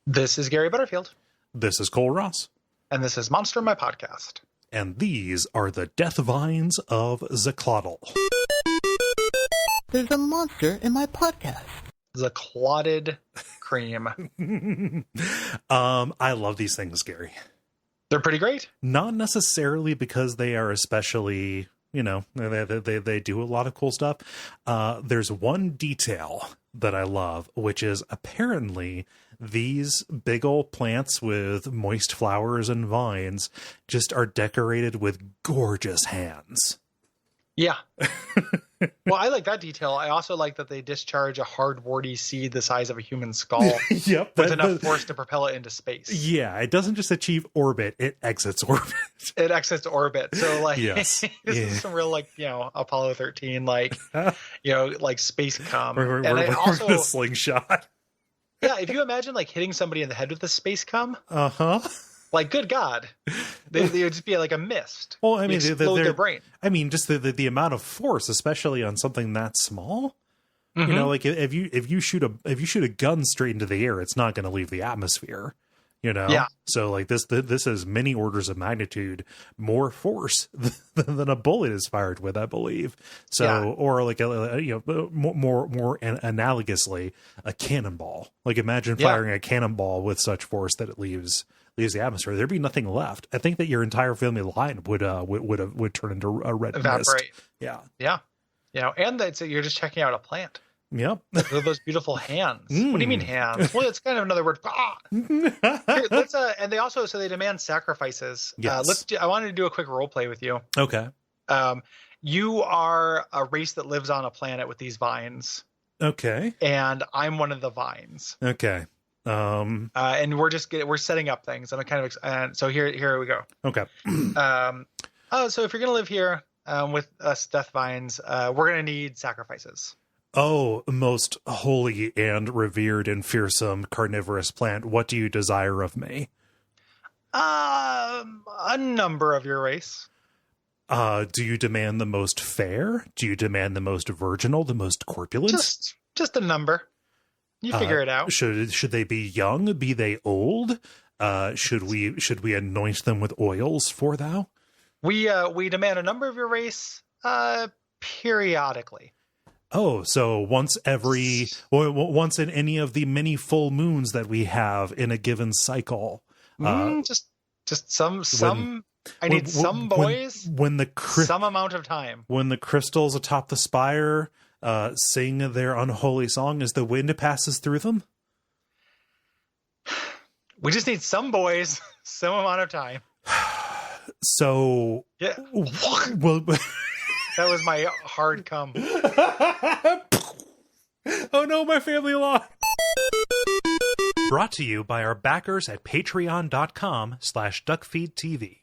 This is Gary Butterfield. This is Cole Ross. And this is Monster My Podcast. And these are the death vines of Xiclotl. There's a monster in my podcast. Xiclotl cream. I love these things, Gary. They're pretty great. Not necessarily because they are especially, they do a lot of cool stuff. There's one detail that I love, which is apparently these big old plants with moist flowers and vines just are decorated with gorgeous hands. Yeah. Well, I like that detail. I also like that they discharge a hard, warty seed the size of a human skull Yep, with enough force to propel it into space. Yeah, it doesn't just achieve orbit, it exits orbit. It exits orbit. So, yes. This is some real, Apollo 13, space cum. We're also a slingshot. Yeah, if you imagine, hitting somebody in the head with a space cum. Uh-huh. Good God, they would just be like a mist. Well, I mean, explode their brain. I mean, just the amount of force, especially on something that small. Mm-hmm. If you shoot a gun straight into the air, it's not going to leave the atmosphere. Yeah. So this is many orders of magnitude more force than a bullet is fired with, I believe. So, yeah. Or more analogously, a cannonball. Imagine firing a cannonball with such force that it leaves the atmosphere. There'd be nothing left. I think that your entire family line would turn into a red mist. Yeah. Yeah. And you're just checking out a plant. Yep. Those beautiful hands. What do you mean hands? Well, it's kind of another word. Here, and they also, they demand sacrifices. Yes. I wanted to do a quick role play with you. Okay. You are a race that lives on a planet with these vines. Okay. And I'm one of the vines. Okay. And we're setting up things. I'm kind of, so here we go. Okay. So if you're going to live here, with us death vines, we're going to need sacrifices. Oh, most holy and revered and fearsome carnivorous plant, what do you desire of me? A number of your race. Do you demand the most fair? Do you demand the most virginal, the most corpulent? Just a number. You figure it out. Should they be young? Be they old? Should we anoint them with oils for thou? We demand a number of your race periodically. Oh, so once in any of the many full moons that we have in a given cycle. Just some. I need some boys. Some amount of time. When the crystals atop the spire sing their unholy song as the wind passes through them. We just need some boys, some amount of time. So yeah. Well. That was my hard cum. Oh no, my family law. Brought to you by our backers at patreon.com/Duckfeed.tv.